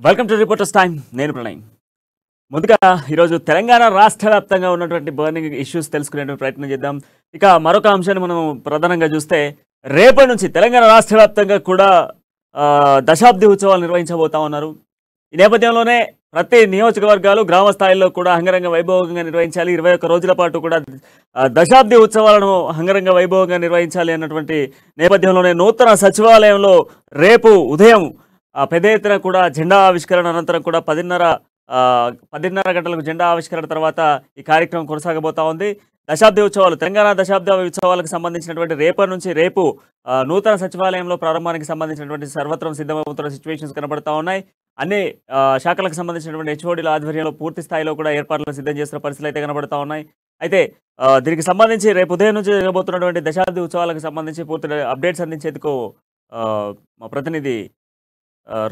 Welcome to reporters time. నేను ప్రణయ్. ముందుగా ఈరోజు తెలంగాణ రాష్ట్ర వ్యాప్తంగా ఉన్నటువంటి బర్నింగ్ ఇష్యూస్ తెలుసుకునే ప్రయత్నం చేద్దాం. ఇక మరొక అంశాన్ని మనం ప్రధానంగా చూస్తే రేపటి నుంచి తెలంగాణ రాష్ట్ర వ్యాప్తంగా కూడా దశాబ్ది ఉత్సవాలు నిర్వహించబోతా ఉన్నారు. ఈ నేపథ్యంలోనే ప్రతి నియోజకవర్గాలు గ్రామ స్థాయిలో కూడా అంగరంగ వైభవంగా నిర్వహించాలి. 21 రోజుల పాటు కూడా దశాబ్ది ఉత్సవాలను అంగరంగ వైభవంగా నిర్వహించాలి అన్నటువంటి నేపథ్యంలోనే నూతన సచివాలయంలో రేపు ఉదయం పెద్ద ఎత్తున కూడా జెండా ఆవిష్కరణ అనంతరం కూడా 10:30 గంటలకు జెండా ఆవిష్కరణ తర్వాత ఈ కార్యక్రమం కొనసాగబోతా ఉంది. దశాబ్ది ఉత్సవాలు తెలంగాణ దశాబ్ది ఉత్సవాలకు సంబంధించినటువంటి రేపు నూతన సచివాలయంలో ప్రారంభానికి సంబంధించినటువంటి సర్వత్రం సిద్ధమవుతున్న సిచ్యువేషన్స్ కనబడతా ఉన్నాయి. అన్ని శాఖలకు సంబంధించినటువంటి హెచ్ఓడీల ఆధ్వర్యంలో పూర్తి స్థాయిలో కూడా ఏర్పాట్లను సిద్ధం చేస్తున్న పరిస్థితులు అయితే కనబడతా ఉన్నాయి. అయితే దీనికి సంబంధించి రేపు ఉదయం నుంచి జరగబోతున్నటువంటి దశాబ్ది ఉత్సవాలకు సంబంధించి పూర్తి అప్డేట్స్ అందించేందుకు మా ప్రతినిధి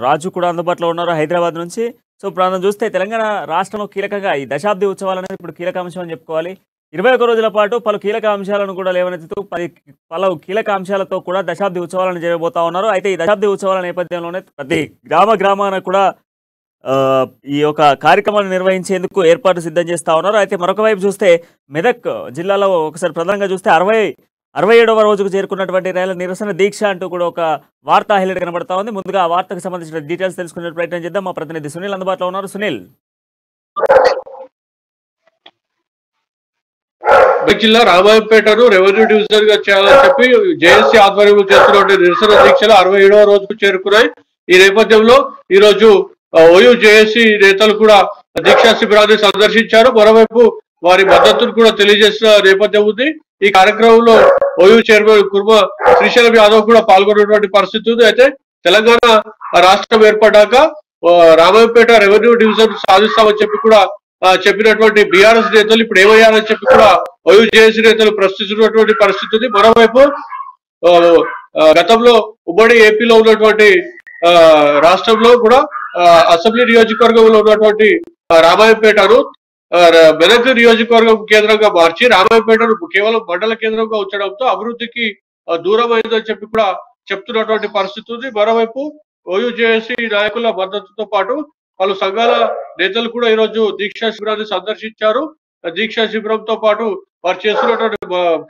రాజు కూడా అందుబాటులో ఉన్నారు హైదరాబాద్ నుంచి. సో ప్రాంతం చూస్తే తెలంగాణ రాష్ట్రంలో కీలకంగా ఈ దశాబ్ది ఉత్సవాలు అనేది ఇప్పుడు కీలక అంశం అని చెప్పుకోవాలి. 21 రోజుల పాటు పలు కీలక అంశాలను కూడా లేవనెత్తుతూ పలు కీలక అంశాలతో కూడా దశాబ్ది ఉత్సవాలను జరగబోతా ఉన్నారు. అయితే ఈ దశాబ్ది ఉత్సవాల నేపథ్యంలోనే ప్రతి గ్రామాన కూడా ఈ యొక్క కార్యక్రమాన్ని నిర్వహించేందుకు ఏర్పాటు సిద్ధం చేస్తూ ఉన్నారు. అయితే మరొక వైపు చూస్తే మెదక్ జిల్లాలో ఒకసారి ప్రధానంగా చూస్తే 67వ రోజుకు చేరుకున్నటువంటి రైలు నిరసన దీక్ష అంటూ కూడా ఒక వార్త హైలైట్ కనబడతా ఉంది. ముందుగా ఆ వార్తకు సంబంధించిన డీటెయిల్స్ తెలుసుకునే ప్రయత్నం చేద్దాం. మా ప్రతినిధి సునీల్ అందుబాటులో ఉన్నారు. సునీల్, జిల్లా రామాయంపేటను రెవెన్యూ డివిజన్ గా చేయాలని చెప్పి జేఏసీ ఆధ్వర్యంలో చేస్తున్న నిరసన దీక్షలు 67వ రోజుకు చేరుకున్నాయి. ఈ నేపథ్యంలో ఈ రోజు ఓయూ జేఏసీ నేతలు కూడా దీక్షా శిబిరాన్ని సందర్శించారు. మరోవైపు వారి మద్దతును కూడా తెలియజేసిన నేపథ్యం ఉంది. ఈ కార్యక్రమంలో ఓయూ చైర్మన్ కుర్మ శ్రీశైలం యాదవ్ కూడా పాల్గొన్నటువంటి పరిస్థితి ఉంది. అయితే తెలంగాణ రాష్ట్రం ఏర్పడ్డాక రామాయంపేట రెవెన్యూ డివిజన్ సాధిస్తామని చెప్పి కూడా చెప్పినటువంటి బీఆర్ఎస్ నేతలు ఇప్పుడు ఏమయ్యారని చెప్పి కూడా ఓయూ జేఏసీ నేతలు ప్రశ్నిస్తున్నటువంటి పరిస్థితి ఉంది. మరోవైపు గతంలో ఉమ్మడి ఏపీలో ఉన్నటువంటి రాష్ట్రంలో కూడా అసెంబ్లీ నియోజకవర్గంలో ఉన్నటువంటి రామాయంపేటను మెదక్ నియోజకవర్గం కేంద్రంగా మార్చి రామాయంపేటను కేవలం మండల కేంద్రంగా ఉంచడంతో అభివృద్ధికి దూరం అయిందని చెప్పి కూడా చెప్తున్నటువంటి పరిస్థితి ఉంది. మరోవైపు ఓయూ జేఏసీ నాయకుల మద్దతుతో పాటు పలు సంఘాల నేతలు కూడా ఈరోజు దీక్షా శిబిరాన్ని సందర్శించారు. దీక్షా శిబిరంతో పాటు వారు చేస్తున్నటువంటి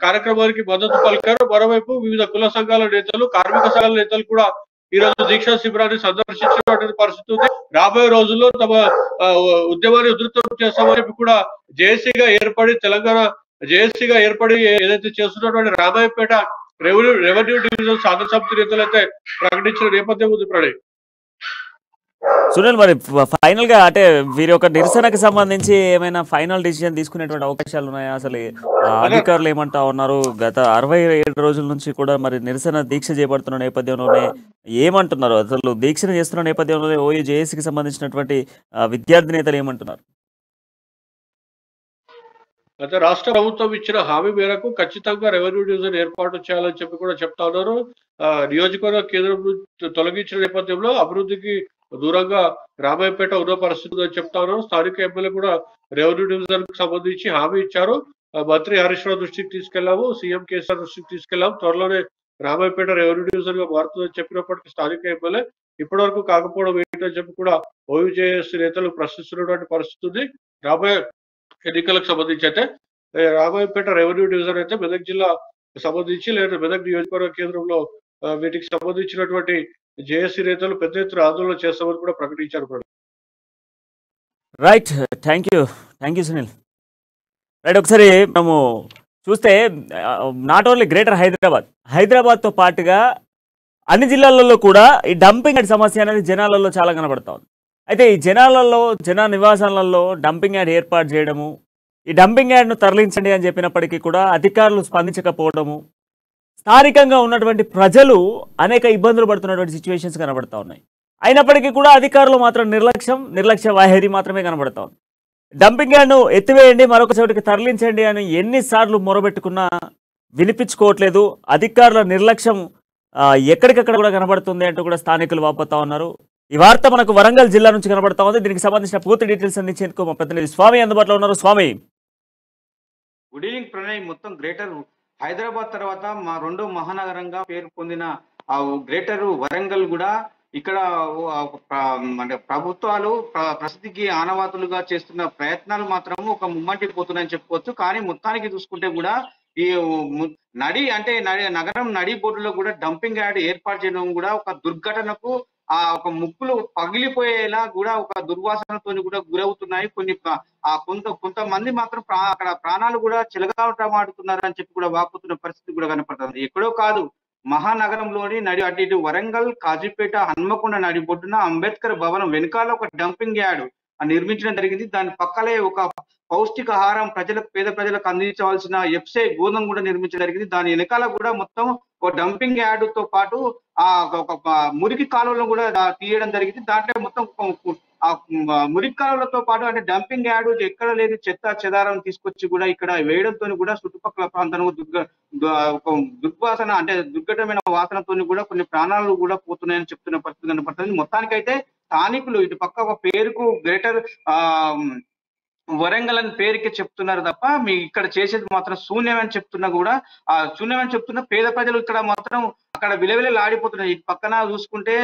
కార్యక్రమానికి మద్దతు పలికారు. మరోవైపు వివిధ కుల సంఘాల నేతలు, కార్మిక సంఘాల నేతలు కూడా ఈ రోజు దీక్షా శిబిరాన్ని సందర్శించినటువంటి పరిస్థితి ఉంది. రాబోయే రోజుల్లో తమ ఉద్యమాన్ని ఉధృతం చేస్తామని చెప్పి కూడా తెలంగాణ జేఏసీగా ఏర్పడి ఏదైతే చేస్తున్నటువంటి రామాయంపేట రెవెన్యూ డివిజన్ సాధన సమితి నేతలు అయితే ప్రకటించిన నేపథ్యం ఉంది. ప్రణయ్, సునీల్, మరి ఫైనల్ గా అంటే వీరి యొక్క నిరసనకు సంబంధించి ఏమైనా ఫైనల్ డిసిజన్ తీసుకునేటువంటి అవకాశాలు ఉన్నాయా? అసలు అధికారులు ఏమంటా ఉన్నారు? గత 67 రోజుల నుంచి కూడా మరి నిరసన దీక్ష చేపడుతున్న నేపథ్యంలోనే ఏమంటున్నారు? అసలు దీక్షను చేస్తున్న నేపథ్యంలోనే ఓయూ జేఏసీకి సంబంధించినటువంటి విద్యార్థి నేతలు ఏమంటున్నారు? అయితే రాష్ట్ర ప్రభుత్వం ఇచ్చిన హామీ మేరకు ఖచ్చితంగా రెవెన్యూ డివిజన్ ఏర్పాటు చేయాలని చెప్పి కూడా చెప్తా ఉన్నారు. నియోజకవర్గ కేంద్రం తొలగించిన నేపథ్యంలో అభివృద్ధికి దూరంగా రామాయంపేట ఉన్న పరిస్థితి అని చెప్తా ఉన్నారు. స్థానిక ఎమ్మెల్యే కూడా రెవెన్యూ డివిజన్ కు సంబంధించి హామీ ఇచ్చారు. మంత్రి హరీష్ రావు దృష్టికి తీసుకెళ్లాము, సీఎం కేసీఆర్ దృష్టికి తీసుకెళ్లాము, త్వరలోనే రామాయంపేట రెవెన్యూ డివిజన్ గా మారుతుందని చెప్పినప్పటికీ స్థానిక ఎమ్మెల్యే ఇప్పటి వరకు కాకపోవడం ఏంటని చెప్పి కూడా ఓయూ జేఏసీ నేతలు ప్రశ్నిస్తున్నటువంటి పరిస్థితి ఉంది. రాబోయే ఎన్నికలకు సంబంధించి అయితే రామాయంపేట రెవెన్యూ డివిజన్ అయితే మెదక్ జిల్లా సంబంధించి లేదా మెదక్ నియోజకవర్గ కేంద్రంలో వీటికి సంబంధించినటువంటి జేఏసీ నేతలు పెద్ద ఎత్తున ఆందోళన చేస్తామని కూడా ప్రకటించారు. Right, thank you Sunil. Right, ఒకసారి మనము చూస్తే నాట్ ఓన్లీ గ్రేటర్ హైదరాబాద్తో పాటుగా అన్ని జిల్లాలలో కూడా ఈ డంపింగ్ యార్డ్ సమస్య అనేది జనాలలో చాలా కనబడతా ఉంది. అయితే ఈ జన నివాసాలలో డంపింగ్ యార్డ్ ఏర్పాటు చేయడము, ఈ డంపింగ్ యార్డ్ను తరలించండి అని చెప్పినప్పటికీ కూడా అధికారులు స్పందించకపోవడము, స్థానికంగా ఉన్నటువంటి ప్రజలు అనేక ఇబ్బందులు పడుతున్నటువంటి సిచ్యువేషన్స్ కనబడతా ఉన్నాయి. అయినప్పటికీ కూడా అధికారులు మాత్రం నిర్లక్ష్య వైఖరి మాత్రమే కనబడతా ఉంది. డంపింగ్ యార్డ్ను ఎత్తివేయండి, మరొక చోటికి తరలించండి అని ఎన్నిసార్లు మొరబెట్టుకున్నా వినిపించుకోవట్లేదు. అధికారుల నిర్లక్ష్యం ఎక్కడికక్కడ కూడా కనబడుతుంది అంటూ కూడా స్థానికులు వాపోతా ఉన్నారు. ఈ వార్త మనకు వరంగల్ జిల్లా నుంచి కనబడతా ఉంది. దీనికి సంబంధించిన పూర్తి డీటెయిల్స్ అందించేందుకు మా ప్రతినిధి స్వామి అందుబాటులో ఉన్నారు. స్వామి, గుడ్ ఈవినింగ్ ప్రణయ్. మొత్తం గ్రేటర్ హైదరాబాద్ తర్వాత మా రెండో మహానగరంగా పేరు పొందిన ఆ గ్రేటర్ వరంగల్ కూడా ఇక్కడ అంటే ప్రభుత్వాలు ప్రసిద్ధికి ఆనవాతులుగా చేస్తున్న ప్రయత్నాలు మాత్రం ఒక ముమ్మంటి పోతున్నాయని చెప్పుకోవచ్చు. కానీ మొత్తానికి చూసుకుంటే కూడా ఈ ము- నగరం నడి బోర్డులో కూడా డంపింగ్ యార్డ్ ఏర్పాటు చేయడం కూడా ఒక దుర్ఘటనకు ఒక ముక్కులు పగిలిపోయేలా కూడా ఒక దుర్వాసనతో కూడా గురవుతున్నాయి. కొంతమంది మాత్రం అక్కడ ప్రాణాలు కూడా చిలగాటమాడుతున్నారు అని చెప్పి కూడా వాపోతున్న పరిస్థితి కూడా కనపడుతుంది. ఎక్కడో కాదు, మహానగరంలోని అటు ఇటు వరంగల్, కాజీపేట, హన్మకొండ నడిబొడ్డున అంబేద్కర్ భవనం వెనకాల ఒక డంపింగ్ యార్డ్ నిర్మించడం జరిగింది. దాని పక్కలే ఒక పౌష్టికాహారం పేద ప్రజలకు అందించవలసిన ఎఫ్సే గోధుమ కూడా నిర్మించడం జరిగింది. దాని వెనకాల కూడా మొత్తం ఒక డంపింగ్ యార్డ్ తో పాటు ఒక మురికి కాలువలను కూడా తీయడం జరిగింది. దాంట్లో మొత్తం ఆ మురికి కాలువలతో పాటు అంటే డంపింగ్ యార్డ్ ఎక్కడ లేదు చెత్త చెదారం తీసుకొచ్చి కూడా ఇక్కడ వేయడంతో కూడా చుట్టుపక్కల ప్రాంతంలో ఒక దుర్వాసన అంటే దుర్ఘటమైన వాసనతో కూడా కొన్ని ప్రాణాలు కూడా పోతున్నాయని చెప్తున్న పరిస్థితి కనపడుతుంది. మొత్తానికైతే స్థానికులు ఇటు పక్క ఒక పేరుకు గ్రేటర్ వరంగల్ అని పేరుకి చెప్తున్నారు తప్ప మీ ఇక్కడ చేసేది మాత్రం శూన్యమని చెప్తున్నా కూడా శూన్యమని చెప్తున్న పేద ప్రజలు ఇక్కడ మాత్రం అక్కడ విలవిలలాడిపోతున్నాయి. ఇటు పక్కన చూసుకుంటే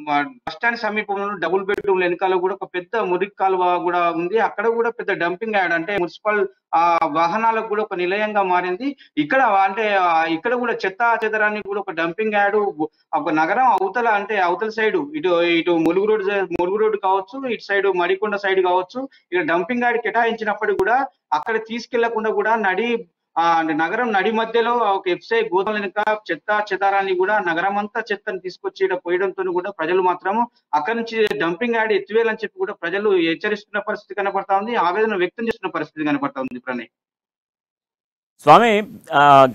బస్ స్టాండ్ సమీపంలో డబుల్ బెడ్రూమ్ వెనకాల కూడా ఒక పెద్ద మురికి కాలువ కూడా ఉంది. అక్కడ కూడా పెద్ద డంపింగ్ యార్డ్ అంటే మున్సిపల్ వాహనాలకు కూడా ఒక నిలయంగా మారింది. ఇక్కడ కూడా చెత్త చెదరాన్ని కూడా ఒక డంపింగ్ యార్డ్ ఒక నగరం అవతల సైడ్ ఇటు ములుగు రోడ్డు కావచ్చు, ఇటు సైడ్ మడికొండ సైడ్ కావచ్చు, ఇక్కడ డంపింగ్ యార్డ్ కేటాయించినప్పుడు కూడా అక్కడ తీసుకెళ్లకుండా కూడా నగరం నడి మధ్యలో ఒక ఎఫ్సై గోదాం వెనుక చెత్త చెదారాన్ని కూడా నగరం అంతా చెత్తని తీసుకొచ్చి పోయడంతో కూడా ప్రజలు మాత్రం అక్కడి నుంచి డంపింగ్ యార్డ్ ఎత్తివేయాలని చెప్పి కూడా ప్రజలు హెచ్చరిస్తున్న పరిస్థితి కనపడతా ఉంది, ఆవేదన వ్యక్తం చేస్తున్న పరిస్థితి కనపడతా ఉంది. ప్రణయ్, స్వామి,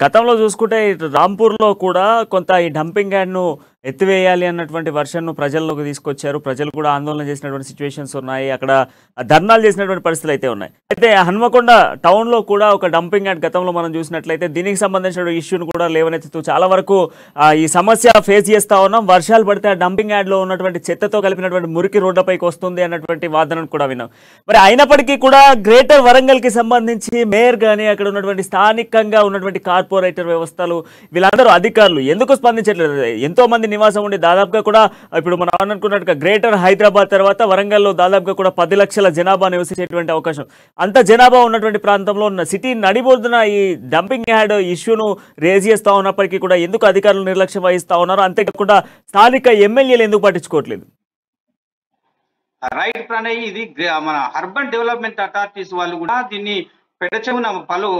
గతంలో చూసుకుంటే రాంపూర్లో కూడా కొంత ఈ డంపింగ్ యార్డ్ను ఎత్తివేయాలి అన్నటువంటి వర్షన్ను ప్రజల్లోకి తీసుకొచ్చారు. ప్రజలు కూడా ఆందోళన చేసినటువంటి సిచ్యువేషన్స్ ఉన్నాయి. అక్కడ ధర్నాలు చేసినటువంటి పరిస్థితులు అయితే ఉన్నాయి. అయితే హన్మకొండ టౌన్లో కూడా ఒక డంపింగ్ యార్డ్ గతంలో మనం చూసినట్లయితే దీనికి సంబంధించిన ఇష్యూను కూడా లేవనెత్తుతూ చాలా వరకు ఈ సమస్య ఫేస్ చేస్తూ ఉన్నాం. వర్షాలు పడితే ఆ డంపింగ్ యార్డ్లో ఉన్నటువంటి చెత్తతో కలిపినటువంటి మురికి రోడ్లపైకి వస్తుంది అన్నటువంటి వాదనను కూడా విన్నాం. మరి అయినప్పటికీ కూడా గ్రేటర్ వరంగల్కి సంబంధించి మేయర్ కానీ అక్కడ ఉన్నటువంటి స్థానికంగా ఉన్నటువంటి కార్పొరేటర్ వ్యవస్థలు వీళ్ళందరూ అధికారులు ఎందుకు స్పందించట్లేదు? ఎంతో మంది నివాసం ఉండి దాదాపుగా కూడా ఇప్పుడు మనం అనుకున్నట్టుగా గ్రేటర్ హైదరాబాద్ తర్వాత వరంగల్లో దాదాపుగా కూడా 10 లక్షల జనాభా నివసించేటువంటి అవకాశం, అంత జనాభా ఉన్నటువంటి ప్రాంతంలో ఉన్న సిటీ నడిబొడ్డున ఈ డంపింగ్ యార్డ్ ఇష్యూను రేజ్ చేస్తా ఉన్నప్పటికీ కూడా ఎందుకు అధికారులు నిర్లక్ష్యం వహిస్తా ఉన్నారు? అంతేకాకుండా స్థానిక ఎమ్మెల్యేలు ఎందుకు పట్టించుకోవట్లేదు? రైట్ ప్రణయ్, ఇది మన అర్బన్ డెవలప్మెంట్ అథారిటీస్ వాళ్ళు కూడా దీన్ని పెడచెవున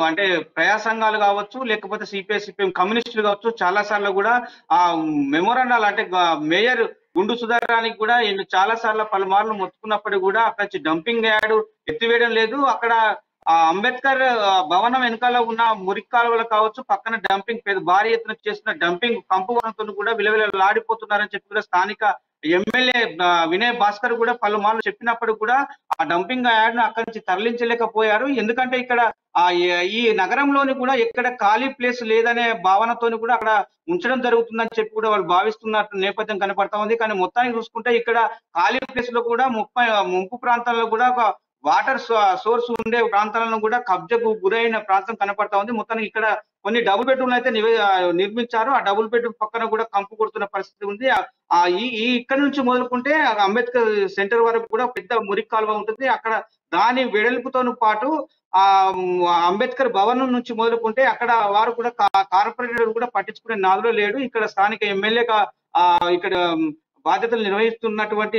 అంటే ప్రజా సంఘాలు కావచ్చు, లేకపోతే సిపిఎం కమ్యూనిస్టులు కావచ్చు, చాలా సార్లు కూడా మెమోరాండాలు అంటే మేయర్ గుండు సుధారానికి కూడా చాలా సార్లు పలుమార్లు మొత్తుకున్నప్పటికీ కూడా అక్కడ డంపింగ్ యార్డ్ ఎత్తివేయడం లేదు. అక్కడ అంబేద్కర్ భవనం వెనకాల ఉన్న మురికి కాలువలు కావచ్చు, పక్కన డంపింగ్ భారీ ఎత్తున చేస్తున్న డంపింగ్ కంపు కూడా విలవిలలాడిపోతున్నారని చెప్పి కూడా స్థానిక ఎమ్మెల్యే వినయ్ భాస్కర్ కూడా పలుమార్లు చెప్పినప్పుడు కూడా ఆ డంపింగ్ యార్డ్ ను అక్కడి నుంచి తరలించలేకపోయారు. ఎందుకంటే ఇక్కడ ఈ నగరంలోని కూడా ఎక్కడ ఖాళీ ప్లేస్ లేదనే భావనతోని కూడా అక్కడ ఉంచడం జరుగుతుందని చెప్పి కూడా వాళ్ళు భావిస్తున్నట్టు నేపథ్యం కనపడతా ఉంది. కానీ మొత్తానికి చూసుకుంటే ఇక్కడ ఖాళీ ప్లేస్ లో కూడా ముంపు ప్రాంతాల్లో కూడా ఒక వాటర్ సోర్స్ ఉండే ప్రాంతాలను కూడా కబ్జకు గురైన ప్రాంతం కనపడతా ఉంది. మొత్తానికి ఇక్కడ కొన్ని డబుల్ బెడ్రూమ్లు అయితే నిర్మించారు. ఆ డబుల్ బెడ్రూమ్ పక్కన కూడా కంపు కొడుతున్న పరిస్థితి ఉంది. ఇక్కడ నుంచి మొదలుకుంటే అంబేద్కర్ సెంటర్ వరకు కూడా పెద్ద మురికి కాలువ ఉంటుంది. అక్కడ దాని వెడల్పుతో పాటు అంబేద్కర్ భవనం నుంచి మొదలుకుంటే అక్కడ వారు కూడా కార్పొరేటర్ కూడా పట్టించుకునే నాదులో లేడు. ఇక్కడ స్థానిక ఎమ్మెల్యేగా ఇక్కడ బాధ్యతలు నిర్వహిస్తున్నటువంటి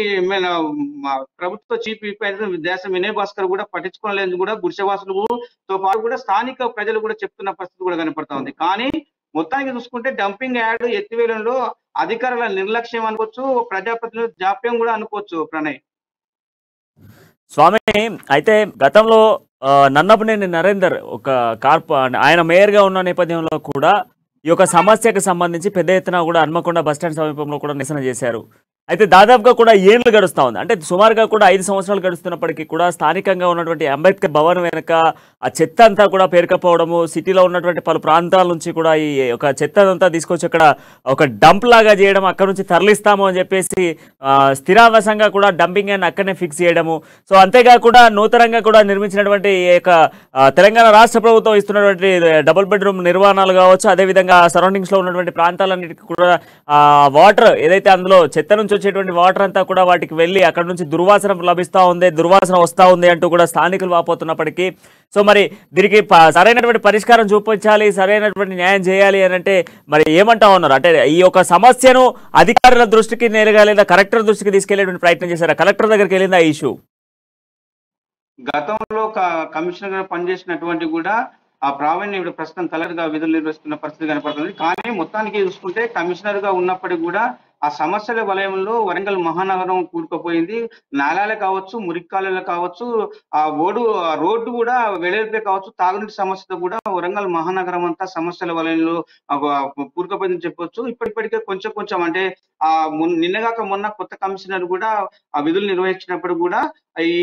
ప్రభుత్వ చీఫ్ విప్ దేశం వినయ్ భాస్కర్ కూడా పట్టించుకోలేదు కూడా గుడిసెవాసులతో పాటు కూడా స్థానిక ప్రజలు కూడా చెప్తున్న పరిస్థితి కూడా కనపడతా ఉంది. కానీ మొత్తానికి చూసుకుంటే డంపింగ్ యార్డ్ ఎత్తివేయడంలో అధికారుల నిర్లక్ష్యం అనుకోవచ్చు, ప్రజాప్రతినిధుల జాప్యం కూడా అనుకోవచ్చు. ప్రణయ్, స్వామి, అయితే గతంలో నన్నపనేని నరేందర్ ఒక ఆయన మేయర్గా ఉన్న నేపథ్యంలో కూడా ఈ యొక్క సమస్యకు సంబంధించి పెద్ద ఎత్తున కూడా హన్మకొండ బస్టాండ్ సమీపంలో కూడా నిరసన చేశారు. అయితే దాదాపుగా కూడా ఏళ్ళు గడుస్తా ఉంది. అంటే సుమారుగా కూడా 5 సంవత్సరాలు గడుస్తున్నప్పటికీ కూడా స్థానికంగా ఉన్నటువంటి అంబేద్కర్ భవన్ వెనక ఆ చెత్త అంతా కూడా పేరుకపోవడము, సిటీలో ఉన్నటువంటి పలు ప్రాంతాల నుంచి కూడా ఈ ఒక చెత్తనంతా తీసుకొచ్చి అక్కడ ఒక డంప్ లాగా చేయడం, అక్కడ నుంచి తరలిస్తాము అని చెప్పేసి స్థిరావాసంగా కూడా డంపింగ్ అండ్ అక్కడనే ఫిక్స్ చేయడము. సో అంతేకాకుండా నూతనంగా కూడా నిర్మించినటువంటి ఈ యొక్క తెలంగాణ రాష్ట్ర ప్రభుత్వం ఇస్తున్నటువంటి డబుల్ బెడ్రూమ్ నిర్మాణాలు కావచ్చు, అదేవిధంగా సరౌండింగ్స్ లో ఉన్నటువంటి ప్రాంతాలన్నిటికీ కూడా వాటర్ ఏదైతే అందులో చెత్త నుంచి వచ్చేటువంటి వాటర్ అంతా కూడా వాటికి వెళ్ళి అక్కడ నుంచి దుర్వాసన లభిస్తూ ఉంది, దుర్వాసన వస్తూ ఉంది అంటూ కూడా స్థానికులు వాపోతున్నప్పటికీ సో మరి దీనికి సరైనటువంటి పరిష్కారం చూపించాలి, సరైనటువంటి న్యాయం చేయాలి అని అంటే మరి ఏమంటా ఉన్నారు? అంటే ఈ యొక్క సమస్యను అధికారుల దృష్టికి నేరుగా లేదా కలెక్టర్ దృష్టికి తీసుకెళ్లేటువంటి ప్రయత్నం చేశారా? కలెక్టర్ దగ్గరికి వెళ్ళిందా ఈ ఇష్యూ? గతంలో కమిషనర్ గా పనిచేసినటువంటి కూడా ఆ ప్రావీణ్యం ఇప్పుడు ప్రస్తుతం కలెక్టర్ గా విధులు నిర్వహిస్తున్న పరిస్థితి కనపడుతుంది. కానీ మొత్తానికి చూసుకుంటే కమిషనర్ గా ఉన్నప్పటికీ కూడా ఆ సమస్యల వలయంలో వరంగల్ మహానగరం కూరుకుపోయింది. నాలాలే కావచ్చు, మురిక్కాలలు కావచ్చు, ఆ రోడ్డు కూడా వెడల్పే కావచ్చు, తాగునీటి సమస్యతో కూడా వరంగల్ మహానగరం అంతా సమస్యల వలయంలో కూరుకుపోయిందని చెప్పొచ్చు. ఇప్పటికే కొంచెం కొంచెం అంటే నిన్నగాక మొన్న కొత్త కమిషనర్ కూడా ఆ విధులు నిర్వహించినప్పుడు కూడా ఈ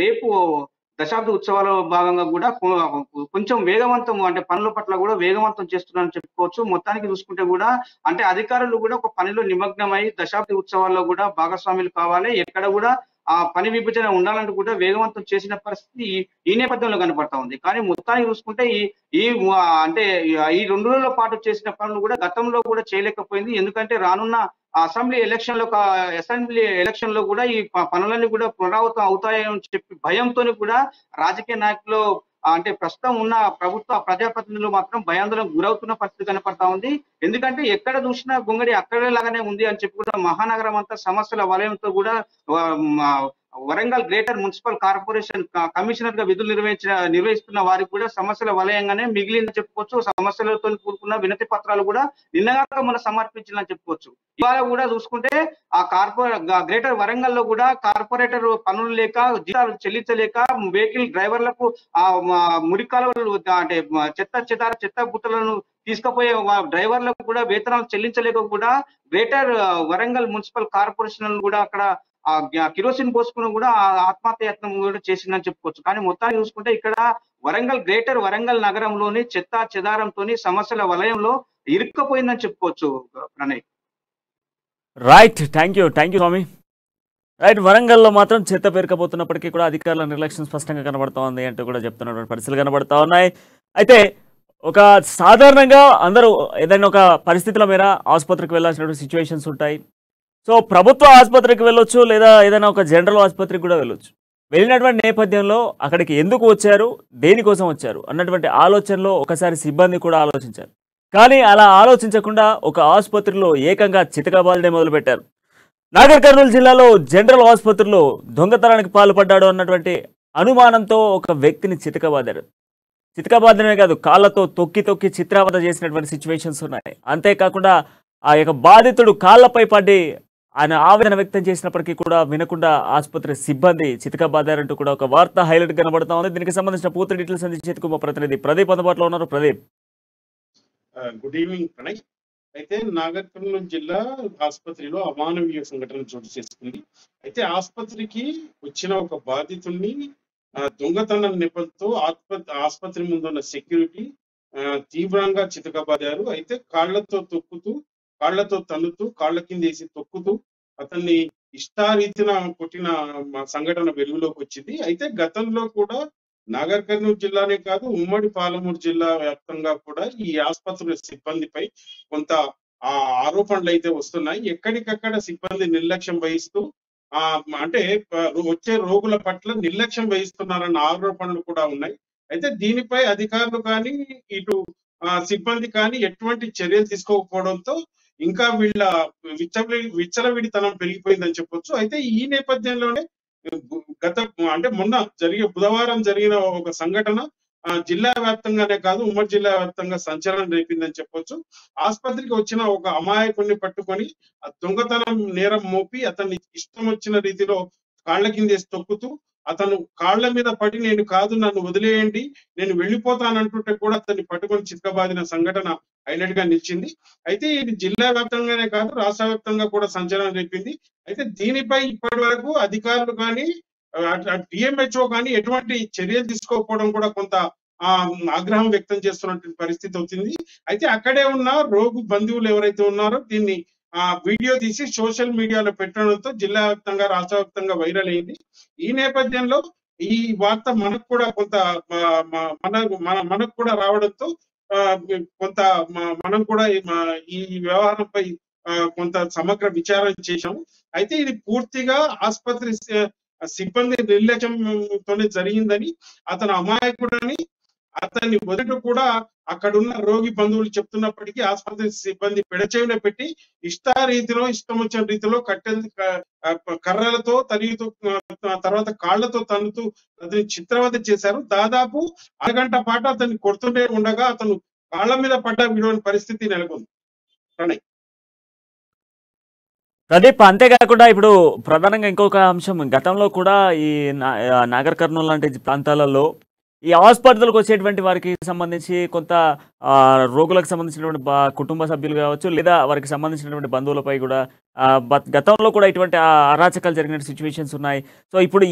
రేపు దశాబ్ద ఉత్సవాల భాగంగా కూడా కొంచెం వేగవంతం అంటే పనుల పట్ల కూడా వేగవంతం చేస్తున్నారని చెప్పుకోవచ్చు. మొత్తానికి చూసుకుంటే కూడా అంటే అధికారులు కూడా ఒక పనిలో నిమగ్నమై దశాబ్ది ఉత్సవాల్లో కూడా భాగస్వాములు కావాలి, ఎక్కడ కూడా ఆ పని విభజన ఉండాలంటూ కూడా వేగవంతం చేసిన పరిస్థితి ఈ నేపథ్యంలో కనపడతా ఉంది. కానీ మొత్తానికి చూసుకుంటే ఈ అంటే ఈ 2 రోజుల పాటు చేసిన పనులు కూడా గతంలో కూడా చేయలేకపోయింది. ఎందుకంటే రానున్న అసెంబ్లీ ఎలక్షన్ లో కూడా ఈ పనులన్నీ కూడా పునరావృతం అవుతాయని చెప్పి భయంతో కూడా రాజకీయ నాయకులు అంటే ప్రస్తుతం ఉన్న ప్రజాప్రతినిధులు మాత్రం భయాందోళనకు గురవుతున్న పరిస్థితి కనపడతా ఉంది. ఎందుకంటే ఎక్కడ చూసినా గొంగడి అక్కడే లాగానే ఉంది అని చెప్పి కూడా మహానగరం అంతా సమస్యల వలయంతో కూడా Warangal greater municipal corporation commissioner గా విధులు నిర్వహిస్తున్న వారికి కూడా సమస్యల వలయంగానే మిగిలిందని చెప్పుకోవచ్చు. సమస్యలతో కూడుకున్న వినతి పత్రాలు కూడా నిన్నగాక మనం సమర్పించాలని చెప్పుకోవచ్చు. ఇవాళ కూడా చూసుకుంటే ఆ గ్రేటర్ వరంగల్ లో కూడా కార్పొరేటర్ పనులు లేక జీతాలు చెల్లించలేక వెహికల్ డ్రైవర్లకు ఆ మురికాలువలు అంటే చెత్త బుట్టలను తీసుకుపోయే డ్రైవర్లకు కూడా వేతనాలు చెల్లించలేక కూడా గ్రేటర్ వరంగల్ మున్సిపల్ కార్పొరేషన్ కూడా అక్కడ కిరోసిన్ పోసుకుని కూడా ఆత్మహత్య యత్నం కూడా చేసిందని చెప్పుకోవచ్చు. కానీ మొత్తాన్ని చూసుకుంటే ఇక్కడ గ్రేటర్ వరంగల్ నగరంలోని చెత్త చెదారంతో సమస్యల వలయంలో ఇరుక్కపోయిందని చెప్పుకోవచ్చు. Pranay, right, thank you Swami. Right, వరంగల్లో మాత్రం చెత్త పేరుకపోతున్నప్పటికీ కూడా అధికారుల నిర్లక్ష్యం స్పష్టంగా కనబడతా ఉంది అంటూ కూడా చెప్తున్నటువంటి పరిస్థితులు కనబడతా ఉన్నాయి. అయితే ఒక సాధారణంగా అందరూ ఏదైనా ఒక పరిస్థితుల మేర ఆసుపత్రికి వెళ్ళాల్సినటువంటి సిచ్యువేషన్స్ ఉంటాయి. సో ప్రభుత్వ ఆసుపత్రికి వెళ్ళొచ్చు, లేదా ఏదైనా ఒక జనరల్ ఆసుపత్రికి కూడా వెళ్ళొచ్చు. వెళ్ళినటువంటి నేపథ్యంలో అక్కడికి ఎందుకు వచ్చారు, దేనికోసం వచ్చారు అన్నటువంటి ఆలోచనలో ఒకసారి సిబ్బంది కూడా ఆలోచించారు. కానీ అలా ఆలోచించకుండా ఒక ఆసుపత్రిలో ఏకంగా చితకబాదనే మొదలుపెట్టారు. నాగర్ కర్నూలు జిల్లాలో జనరల్ ఆసుపత్రిలో దొంగతనానికి పాల్పడ్డాడు అన్నటువంటి అనుమానంతో ఒక వ్యక్తిని చితకబాదనే కాదు, కాళ్ళతో తొక్కి చిత్రావత చేసినటువంటి సిచ్యువేషన్స్ ఉన్నాయి. అంతేకాకుండా ఆ యొక్క బాధితుడు కాళ్ళపై పడి ఆయన ఆవేదన వ్యక్తం చేసినప్పటికీ కూడా వినకుండా ఆసుపత్రి సిబ్బంది చితకబాదారంటూ కూడా ఒక వార్త హైలైట్ కనబడతా ఉంది. దీనికి సంబంధించిన పూర్తి డీటెయిల్స్ అందించేందుకు మా ప్రతినిధి ప్రదీప్ అందుబాటులో ఉన్నారు. Pradeep, good evening Pranay. అయితే నాగర్ కర్నూలు జిల్లా ఆసుపత్రిలో అమానవీయ సంఘటన చోటు చేసుకుంది. అయితే ఆసుపత్రికి వచ్చిన ఒక బాధితుడిని దొంగతనం నెపంతో ఆసుపత్రి ముందున్న సెక్యూరిటీ తీవ్రంగా చితకబాదారు. అయితే కాళ్లతో తన్నుతూ కాళ్ల కింద వేసి తొక్కుతూ అతన్ని ఇష్టారీతిన కొట్టిన సంఘటన వెలుగులోకి వచ్చింది. అయితే గతంలో కూడా నాగర్ కర్నూలు జిల్లానే కాదు, ఉమ్మడి పాలమూరు జిల్లా వ్యాప్తంగా కూడా ఈ ఆసుపత్రుల సిబ్బందిపై కొంత ఆరోపణలు అయితే వస్తున్నాయి. ఎక్కడికక్కడ సిబ్బంది నిర్లక్ష్యం వహిస్తూ అంటే వచ్చే రోగుల పట్ల నిర్లక్ష్యం వహిస్తున్నారన్న ఆరోపణలు కూడా ఉన్నాయి. అయితే దీనిపై అధికారులు కానీ ఇటు సిబ్బంది కానీ ఎటువంటి చర్యలు తీసుకోకపోవడంతో ఇంకా వీళ్ళ విచ్చలవిడితనం పెరిగిపోయిందని చెప్పొచ్చు. అయితే ఈ నేపథ్యంలోనే బుధవారం జరిగిన ఒక సంఘటన జిల్లా వ్యాప్తంగానే కాదు, ఉమ్మడి జిల్లా వ్యాప్తంగా సంచలనం రేపిందని చెప్పొచ్చు. ఆసుపత్రికి వచ్చిన ఒక అమాయకుడిని పట్టుకొని దొంగతనం నేరం మోపి అతన్ని ఇష్టం వచ్చిన రీతిలో కాళ్ల కిందేసి తొక్కుతూ అతను కాళ్ల మీద పడి నేను కాదు నన్ను వదిలేయండి నేను వెళ్ళిపోతానంటుంటే కూడా అతన్ని పట్టుకొని చితకబాదిన సంఘటన హైలైట్ గా నిలిచింది. అయితే ఇది జిల్లా వ్యాప్తంగానే కాదు రాష్ట్ర వ్యాప్తంగా కూడా సంచలనం రేపింది. అయితే దీనిపై ఇప్పటి వరకు అధికారులు కానీ డిఎంహెచ్ఓ కానీ ఎటువంటి చర్యలు తీసుకోకపోవడం కూడా కొంత ఆగ్రహం వ్యక్తం చేస్తున్నటువంటి పరిస్థితి వచ్చింది. అయితే అక్కడే ఉన్న రోగు బంధువులు ఎవరైతే ఉన్నారో దీన్ని వీడియో తీసి సోషల్ మీడియాలో పెట్టడంతో జిల్లా వ్యాప్తంగా రాష్ట్ర వ్యాప్తంగా వైరల్ అయింది. ఈ నేపథ్యంలో ఈ వార్త మనకు కూడా కొంత మనకు కూడా రావడంతో కొంత మనం కూడా ఈ వ్యవహారంపై కొంత సమగ్ర విచారణ చేశాము. అయితే ఇది పూర్తిగా ఆసుపత్రి సిబ్బంది నిర్లక్ష్యంతోనే జరిగిందని, అతను అమాయకుడని అతన్ని వదిలి కూడా అక్కడున్న రోగి బంధువులు చెప్తున్నప్పటికీ ఆసుపత్రి సిబ్బంది పెడచెవిన పెట్టి ఇష్టం వచ్చిన రీతిలో కర్రలతో తరిగితూ తర్వాత కాళ్లతో తన్నుతూ అతని చిత్రవద చేశారు. దాదాపు అరగంట పాటు అతన్ని కొడుతూనే ఉండగా అతను కాళ్ల మీద పడ్డ విడవని పరిస్థితి నెలకొంది. ప్రణయ్. ప్రదీప్, అంతేకాకుండా ఇప్పుడు ప్రధానంగా ఇంకొక అంశం, గతంలో కూడా ఈ నాగర్ కర్నూలు లాంటి ప్రాంతాలలో ఈ హాస్పిటల్కి వచ్చేటువంటి వారికి సంబంధించి కొంత రోగులకు సంబంధించినటువంటి కుటుంబ సభ్యులు కావచ్చు లేదా వారికి సంబంధించినటువంటి బంధువులపై కూడా గతంలో కూడా ఇటువంటి అరాచకాలు జరిగిన సిచ్యువేషన్స్ ఉన్నాయి. సో ఇప్పుడు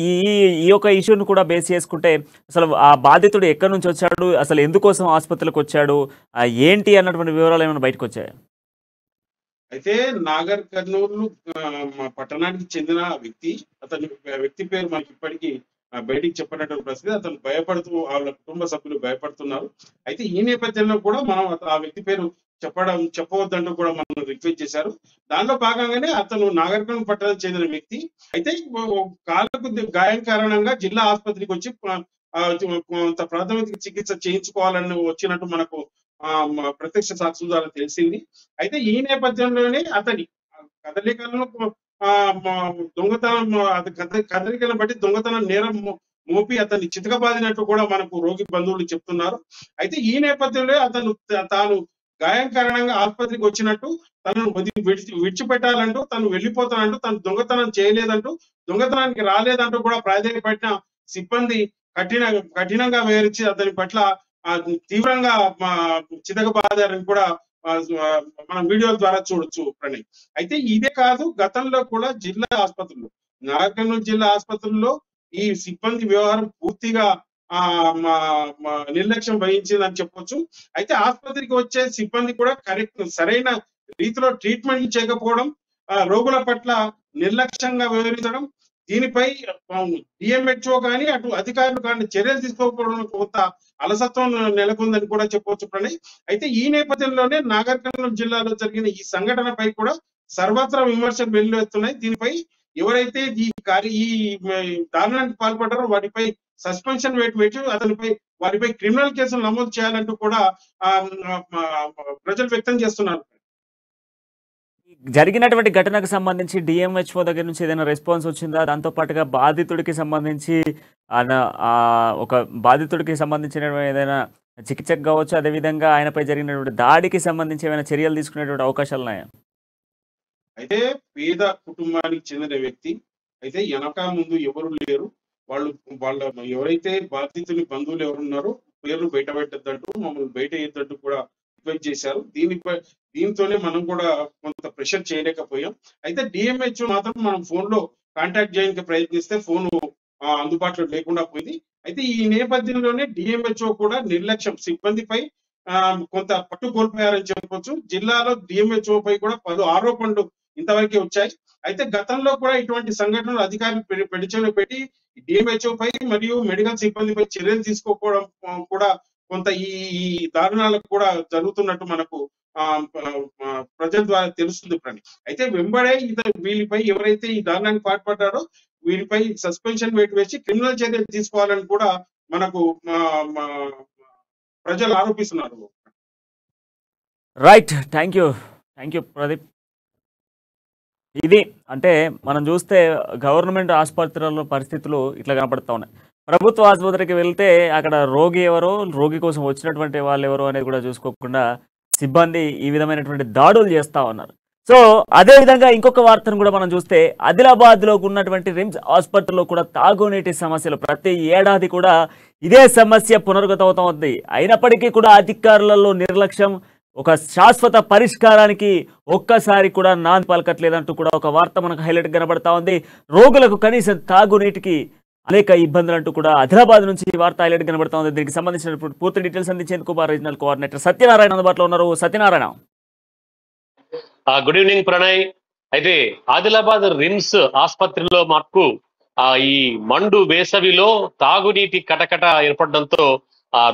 ఈ యొక్క ఇష్యూను కూడా బేస్ చేసుకుంటే అసలు ఆ బాధితుడు ఎక్కడి నుంచి వచ్చాడు, అసలు ఎందుకోసం ఆసుపత్రికి వచ్చాడు, ఏంటి అన్నటువంటి వివరాలు ఏమైనా బయటకు వచ్చాయి? అయితే నాగర్ కర్నూలు పట్టణానికి చెందిన వ్యక్తి, అతని వ్యక్తి పేరు మనకి ఇప్పటికీ బయటికి చెప్పినటువంటి పరిస్థితి. అతను భయపడుతూ వాళ్ళ కుటుంబ సభ్యులు భయపడుతున్నారు. అయితే ఈ నేపథ్యంలో కూడా మనం ఆ వ్యక్తి పేరు చెప్పవద్దంటూ కూడా మనం రిక్వెస్ట్ చేశారు. దానిలో భాగంగానే అతను నాగర్ కర్నూలు పట్టణానికి చెందిన వ్యక్తి. అయితే కాళ్ళకు గాయం కారణంగా జిల్లా ఆసుపత్రికి వచ్చి కొంత ప్రాథమిక చికిత్స చేయించుకోవాలని వచ్చినట్టు మనకు ప్రత్యక్ష సాక్షుల ద్వారా తెలిసింది. అయితే ఈ నేపథ్యంలోనే అతని కదలికలను దొంగతనం కదలికలను బట్టి దొంగతనం నేరం మోపి అతన్ని చితకబాదినట్టు కూడా మనకు రోగి బంధువులు చెప్తున్నారు. అయితే ఈ నేపథ్యంలో అతను తాను గాయం కారణంగా ఆసుపత్రికి వచ్చినట్టు, తనను విడిచిపెట్టాలంటూ, తను వెళ్ళిపోతానంటూ, తను దొంగతనం చేయలేదంటూ, దొంగతనానికి రాలేదంటూ కూడా ప్రాధాన్యపడిన సిబ్బంది కఠినంగా వివరించి అతని పట్ల తీవ్రంగా చితకబాదారని కూడా మనం వీడియోల ద్వారా చూడొచ్చు ప్రణయ్. అయితే ఇదే కాదు, గతంలో కూడా జిల్లా ఆసుపత్రుల్లో, నాగర్ కర్నూలు జిల్లా ఆసుపత్రుల్లో ఈ సిబ్బంది వ్యవహారం పూర్తిగా నిర్లక్ష్యం వహించిందని చెప్పొచ్చు. అయితే ఆసుపత్రికి వచ్చే సిబ్బంది కూడా సరైన రీతిలో ట్రీట్మెంట్ చేయకపోవడం, రోగుల పట్ల నిర్లక్ష్యంగా వ్యవహరించడం, దీనిపై డిఎంహెచ్ఓ కానీ అటు అధికారులు కానీ చర్యలు తీసుకోకపోవడం కొంత అలసత్వం నెలకొందని కూడా చెప్పవచ్చు ప్రణయ్. అయితే ఈ నేపథ్యంలోనే నాగర్ కర్నూలు జిల్లాలో జరిగిన ఈ సంఘటనపై కూడా సర్వత్రా విమర్శలు వెల్లువెత్తున్నాయి. దీనిపై ఎవరైతే ఈ దారుణానికి పాల్పడ్డారో వాటిపై సస్పెన్షన్ వేటు వారిపై క్రిమినల్ కేసులు నమోదు చేయాలంటూ కూడా ప్రజలు వ్యక్తం చేస్తున్నారు. జరిగినటువంటి ఘటనకు సంబంధించి డిఎంహెచ్ఓ దగ్గర నుంచి ఏదైనా రెస్పాన్స్ వచ్చిందా? దాంతో పాటుగా బాధితుడికి సంబంధించి ఒక బాధితుడికి సంబంధించిన ఏదైనా చికిత్సకు కావచ్చు, అదేవిధంగా ఆయనపై జరిగినటువంటి దాడికి సంబంధించి ఏమైనా చర్యలు తీసుకునేటువంటి అవకాశాలు ఉన్నాయా? అయితే పేద కుటుంబానికి చెందిన వ్యక్తి, అయితే వెనక ముందు ఎవరు లేరు, వాళ్ళ ఎవరైతే బాధితుని బంధువులు ఎవరున్నారో పేర్లు బయట పెట్టద్దంటూ, మమ్మల్ని బయట వేయద్దంటూ కూడా రిక్వెస్ట్ చేశారు. దీంతోనే మనం కూడా కొంత ప్రెషర్ చేయలేకపోయాం. అయితే డిఎంహెచ్ఓ మాత్రం మనం ఫోన్ లో కాంటాక్ట్ చేయడానికి ప్రయత్నిస్తే ఫోన్ అందుబాటులో లేకుండా పోయింది. అయితే ఈ నేపథ్యంలోనే డిఎంహెచ్ఓ కూడా నిర్లక్ష్యం, సిబ్బందిపై కొంత పట్టు కోల్పోయారని చెప్పొచ్చు. జిల్లాలో డిఎంహెచ్ఓ పై కూడా పలు ఆరోపణలు ఇంతవరకే వచ్చాయి. అయితే గతంలో కూడా ఇటువంటి సంఘటనలు అధికారులు పెడిచెవిన పెట్టి డిఎంహెచ్ఓ పై మరియు మెడికల్ సిబ్బందిపై చర్యలు తీసుకోకపోవడం కూడా కొంత ఈ దారుణాలకు కూడా జరుగుతున్నట్టు మనకు ప్రజల ద్వారా తెలుస్తుంది ప్రణి. అయితే వెంబడే వీళ్ళపై ఎవరైతే ఈ దారుణానికి పాల్పడ్డారో వీరిపై సస్పెన్షన్ వేటు వేసి క్రిమినల్ చర్యలు తీసుకోవాలని కూడా మనకు ప్రజలు ఆరోపిస్తున్నారు. Right, thank you Pradeep. ఇది అంటే మనం చూస్తే గవర్నమెంట్ ఆసుపత్రుల్లో పరిస్థితులు ఇట్లా కనపడతా ఉన్నాయి. ప్రభుత్వ ఆసుపత్రికి వెళ్తే అక్కడ రోగి ఎవరో, రోగి కోసం వచ్చినటువంటి వాళ్ళు ఎవరో అనేది కూడా చూసుకోకుండా సిబ్బంది ఈ విధమైనటువంటి దాడులు చేస్తూ ఉన్నారు. సో అదే విధంగా ఇంకొక వార్తను కూడా మనం చూస్తే ఆదిలాబాద్ లో ఉన్నటువంటి రిమ్స్ ఆసుపత్రిలో కూడా తాగునీటి సమస్యలు ప్రతి ఏడాది కూడా ఇదే సమస్య పునర్గతమవుతోంది. అయినప్పటికీ కూడా అధికారులలో నిర్లక్ష్యం, ఒక శాశ్వత పరిష్కారానికి ఒక్కసారి కూడా నాంది పలకట్లేదంటూ కూడా ఒక వార్త మనకు హైలైట్ కనబడతా ఉంది. రోగులకు కనీసం తాగునీటికి అనేక ఇబ్బందులు అంటూ కూడా ఆదిలాబాద్ నుంచి ఈ వార్త హైలైట్ కనబడతా ఉంది. దీనికి సంబంధించిన పూర్తి డీటెయిల్స్ అందించేందుకు మా రీజనల్ కోఆర్డినేటర్ సత్యనారాయణ అందుబాటులో ఉన్నారు. Satyanarayana, good evening Pranay. అయితే ఆదిలాబాద్ రిమ్స్ ఆసుపత్రిలో మాకు ఈ మండు వేసవిలో తాగునీటి కటకట ఏర్పడడంతో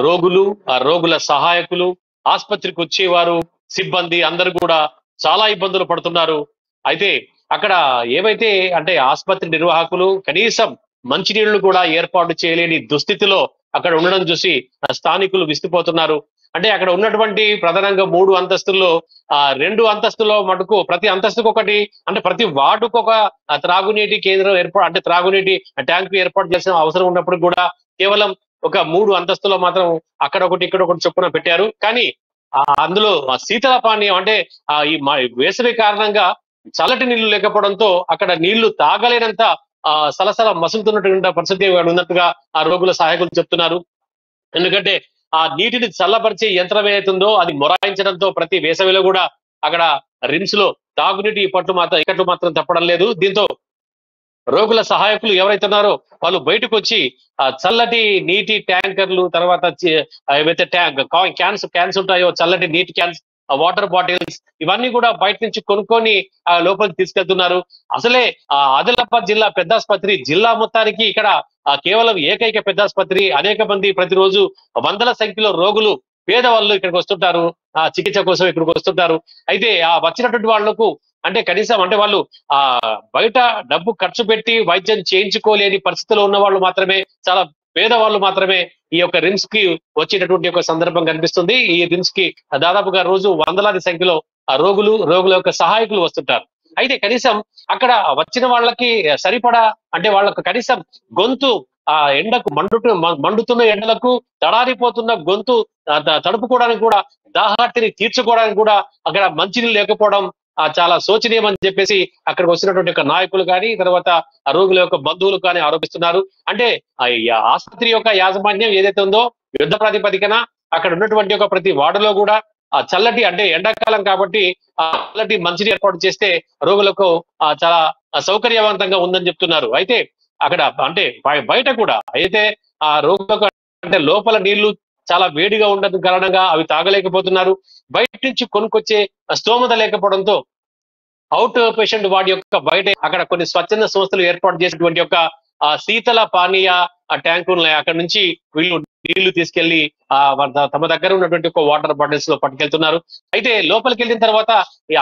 రోగుల సహాయకులు, ఆసుపత్రికి వచ్చేవారు, సిబ్బంది అందరూ కూడా చాలా ఇబ్బందులు పడుతున్నారు. అయితే అక్కడ ఏవైతే అంటే ఆసుపత్రి నిర్వాహకులు కనీసం మంచినీళ్లు కూడా ఏర్పాటు చేయలేని దుస్థితిలో అక్కడ ఉండడం చూసి స్థానికులు విసిపోతున్నారు. అంటే అక్కడ ఉన్నటువంటి ప్రధానంగా 3 అంతస్తుల్లో 2 అంతస్తుల్లో మటుకు ప్రతి అంతస్తుకు ఒకటి, అంటే ప్రతి వార్డుకు ఒక త్రాగునీటి కేంద్రం అంటే త్రాగునీటి ట్యాంక్ ఏర్పాటు చేసిన అవసరం ఉన్నప్పుడు కూడా కేవలం ఒక 3 అంతస్తులో మాత్రం అక్కడ ఒకటి ఇక్కడ ఒకటి చొప్పున పెట్టారు. కానీ అందులో శీతల పానీయం అంటే ఈ వేసవి కారణంగా చల్లటి నీళ్లు లేకపోవడంతో అక్కడ నీళ్లు తాగలేనంత సలసల మసులుతున్నటువంటి పరిస్థితి ఉన్నట్టుగా ఆ రోగుల సహాయకులు చెప్తున్నారు. ఎందుకంటే ఆ నీటిని చల్లపరిచే యంత్రం ఏదైతుందో అది మొరాయించడంతో ప్రతి వేసవిలో కూడా అక్కడ రిమ్స్ లో తాగునీటి ఇక్కట్లు మాత్రం తప్పడం లేదు. దీంతో రోగుల సహాయకులు ఎవరైతే ఉన్నారో వాళ్ళు బయటకు వచ్చి చల్లటి నీటి ట్యాంకర్లు, తర్వాత ఏవైతే క్యాన్స్ ఉంటాయో చల్లటి నీటి క్యాన్స్, వాటర్ బాటిల్స్ ఇవన్నీ కూడా బయట నుంచి కొనుక్కొని లోపలికి తీసుకెళ్తున్నారు. అసలే ఆదిలాబాద్ జిల్లా పెద్దాసుపత్రి, జిల్లా మొత్తానికి ఇక్కడ కేవలం ఏకైక పెద్దాసుపత్రి. అనేక మంది ప్రతిరోజు వందల సంఖ్యలో రోగులు, పేదవాళ్ళు ఇక్కడికి వస్తుంటారు, చికిత్స కోసం ఇక్కడికి వస్తుంటారు. అయితే వచ్చినటువంటి వాళ్లకు అంటే కనీసం అంటే వాళ్ళు బయట డబ్బు ఖర్చు పెట్టి వైద్యం చేయించుకోలేని పరిస్థితిలో ఉన్న వాళ్ళు మాత్రమే, చాలా పేదవాళ్ళు మాత్రమే ఈ యొక్క రిమ్స్ కి వచ్చేటటువంటి ఒక సందర్భం కనిపిస్తుంది. ఈ రిమ్స్ కి దాదాపుగా రోజు వందలాది సంఖ్యలో రోగుల యొక్క సహాయకులు వస్తుంటారు. అయితే కనీసం అక్కడ వచ్చిన వాళ్ళకి సరిపడా అంటే వాళ్ళకు కనీసం గొంతు ఎండకు మండుతున్న ఎండలకు తడారిపోతున్న గొంతు తడుపుకోవడానికి కూడా, దాహార్తిని తీర్చుకోవడానికి కూడా అక్కడ మంచినీళ్ళు లేకపోవడం చాలా శోచనీయం అని చెప్పేసి అక్కడికి వచ్చినటువంటి ఒక నాయకులు కానీ, తర్వాత రోగుల యొక్క బంధువులు కానీ ఆరోపిస్తున్నారు. అంటే ఆసుపత్రి యొక్క యాజమాన్యం ఏదైతే ఉందో యుద్ధ ప్రాతిపదికన అక్కడ ఉన్నటువంటి ఒక ప్రతి వార్డులో కూడా చల్లటి అంటే ఎండాకాలం కాబట్టి చల్లటి మంచినీరు ఏర్పాటు చేస్తే రోగులకు చాలా సౌకర్యవంతంగా ఉందని చెప్తున్నారు. అయితే అక్కడ అంటే బయట కూడా అయితే రోగులకు అంటే లోపల నీళ్లు చాలా వేడిగా ఉండడం కారణంగా అవి తాగలేకపోతున్నారు. బయట నుంచి కొనుక్కొచ్చే స్తోమత లేకపోవడంతో అవుట్ పేషెంట్ వార్డ్ యొక్క బయట అక్కడ కొన్ని స్వచ్ఛంద సంస్థలు ఏర్పాటు చేసినటువంటి యొక్క శీతల పానీయ ట్యాంకులు ఉన్నాయి. అక్కడ నుంచి వీళ్ళు నీళ్లు తీసుకెళ్లి తమ దగ్గర ఉన్నటువంటి ఒక వాటర్ బాటిల్స్ లో పట్టుకెళ్తున్నారు. అయితే లోపలికి వెళ్ళిన తర్వాత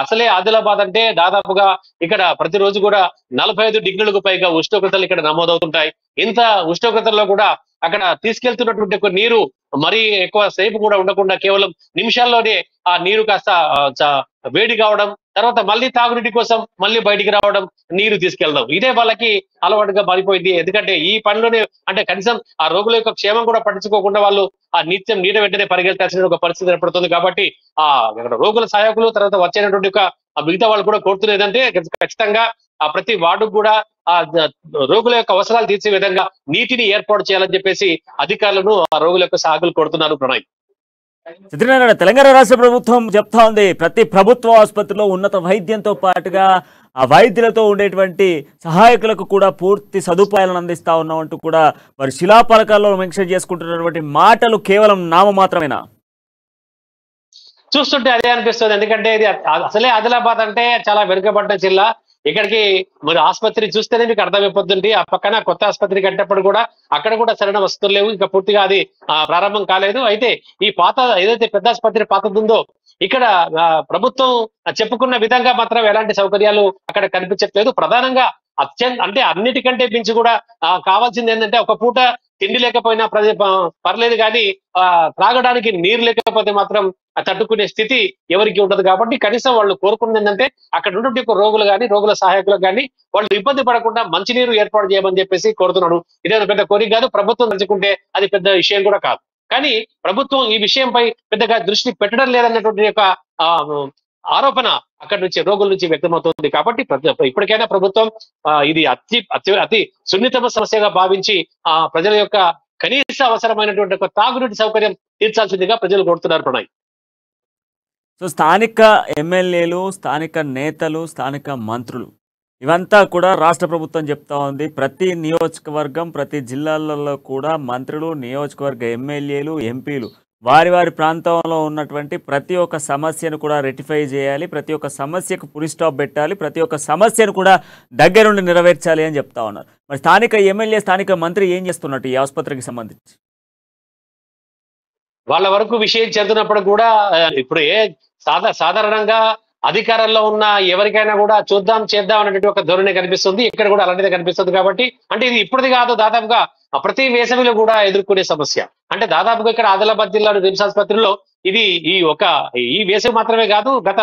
అసలే ఆదిలాబాద్ అంటే దాదాపుగా ఇక్కడ ప్రతిరోజు కూడా 45 డిగ్రీలకు పైగా ఉష్ణోగ్రతలు ఇక్కడ నమోదవుతుంటాయి. ఇంత ఉష్ణోగ్రతల్లో కూడా అక్కడ తీసుకెళ్తున్నటువంటి ఒక నీరు మరీ ఎక్కువ సేపు కూడా ఉండకుండా కేవలం నిమిషాల్లోనే ఆ నీరు కాస్త వేడి కావడం, తర్వాత మళ్ళీ తాగునీటి కోసం మళ్ళీ బయటికి రావడం, నీరు తీసుకెళ్దాం, ఇదే వాళ్ళకి అలవాటుగా మారిపోయింది. ఎందుకంటే ఈ పనిలోనే అంటే కనీసం ఆ రోగుల యొక్క క్షేమం కూడా పట్టించుకోకుండా వాళ్ళు నిత్యం నీట వెంటనే పరిగెత్తాల్సిన ఒక పరిస్థితి ఏర్పడుతుంది. కాబట్టి అక్కడ రోగుల సహాయకులు తర్వాత వచ్చేటటువంటి ఒక మిగతా వాళ్ళు కూడా కోరుతున్నది ఏంటంటే ఖచ్చితంగా ప్రతి వార్డుకు కూడా రోగుల యొక్క అవసరాలు తీర్చే విధంగా నీటిని ఏర్పాటు చేయాలని చెప్పేసి అధికారులను రోగుల యొక్క సహాయకులు కోరుతున్నారు. ప్రణయ్, సత్యనారాయణ, తెలంగాణ రాష్ట్ర ప్రభుత్వం చెప్తా ఉంది ప్రతి ప్రభుత్వ ఆసుపత్రిలో ఉన్నత వైద్యంతో పాటుగా ఆ వైద్యులతో ఉండేటువంటి సహాయకులకు కూడా పూర్తి సదుపాయాలను అందిస్తా ఉన్నాం అంటూ కూడా వారి శిలాఫలకాల్లో మెన్షన్ చేసుకుంటున్నటువంటి మాటలు కేవలం నామ మాత్రమేనా? చూస్తుంటే అదే అనిపిస్తుంది. ఎందుకంటే ఇది అసలే ఆదిలాబాద్ అంటే చాలా వెనుకబడ్డ జిల్లా. ఇక్కడికి మరి ఆసుపత్రి చూస్తేనే మీకు అర్థమైపోతుంది. ఆ పక్కన కొత్త ఆసుపత్రి కట్టినప్పుడు కూడా అక్కడ కూడా సరైన వసతులు లేవు, ఇంకా పూర్తిగా అది ప్రారంభం కాలేదు. అయితే ఈ పాత ఏదైతే పెద్ద ఆసుపత్రి పాతది ఉందో ఇక్కడ ప్రభుత్వం చెప్పుకున్న విధంగా మాత్రం ఎలాంటి సౌకర్యాలు అక్కడ కనిపించట్లేదు. ప్రధానంగా అంటే అన్నిటికంటే మించి కూడా కావాల్సింది ఏంటంటే ఒక పూట తిండి లేకపోయినా పర్లేదు, కానీ త్రాగడానికి నీరు లేకపోతే మాత్రం తట్టుకునే స్థితి ఎవరికి ఉండదు. కాబట్టి కనీసం వాళ్ళు కోరుకున్నది ఏంటంటే అక్కడ ఉన్నటువంటి రోగులు కానీ రోగుల సహాయకులకు కానీ వాళ్ళు ఇబ్బంది పడకుండా మంచినీరు ఏర్పాటు చేయమని చెప్పేసి కోరుతున్నాడు. ఇదేదో పెద్ద కోరిక కాదు, ప్రభుత్వం నచ్చుకుంటే అది పెద్ద విషయం కూడా కాదు. కానీ ప్రభుత్వం ఈ విషయంపై పెద్దగా దృష్టి పెట్టడం లేదన్నటువంటి యొక్క ఆరోపణ అక్కడి నుంచి రోగుల నుంచి వ్యక్తమవుతుంది. కాబట్టి ఇప్పటికైనా ప్రభుత్వం ఇది అతి సున్నితమ సమస్యగా భావించి ప్రజల యొక్క కనీస అవసరమైనటువంటి ఒక తాగునీటి సౌకర్యం తీర్చాల్సిందిగా ప్రజలు కోరుతున్నారు. ప్రణయ్, సో స్థానిక ఎమ్మెల్యేలు, స్థానిక నేతలు, స్థానిక మంత్రులు ఇవంతా కూడా రాష్ట్ర ప్రభుత్వం చెప్తా ఉంది. ప్రతి నియోజకవర్గం, ప్రతి జిల్లాలలో కూడా మంత్రులు, నియోజకవర్గ ఎమ్మెల్యేలు, ఎంపీలు వారి వారి ప్రాంతంలో ఉన్నటువంటి ప్రతి ఒక్క సమస్యను కూడా రెక్టిఫై చేయాలి, ప్రతి ఒక్క సమస్యకు పులి స్టాప్ పెట్టాలి, ప్రతి ఒక్క సమస్యను కూడా దగ్గరుండి నెరవేర్చాలి అని చెప్తా ఉన్నారు. మరి స్థానిక ఎమ్మెల్యే, స్థానిక మంత్రి ఏం చేస్తున్నట్టు ఈ ఆసుపత్రికి సంబంధించి? వాళ్ళ వరకు విషయం చెందుతున్నప్పుడు కూడా ఇప్పుడు సాధారణంగా అధికారంలో ఉన్న ఎవరికైనా కూడా చూద్దాం చేద్దాం అనేటువంటి ఒక ధోరణి కనిపిస్తుంది. ఇక్కడ కూడా అలాంటిదే కనిపిస్తుంది. కాబట్టి అంటే ఇది ఇప్పటిది కాదు, దాదాపుగా ప్రతి వేసవిలో కూడా ఎదుర్కొనే సమస్య. అంటే దాదాపుగా ఇక్కడ ఆదిలాబాద్ జిల్లాలో రిమ్స్ ఆసుపత్రిలో ఇది ఈ వేసవి మాత్రమే కాదు, గత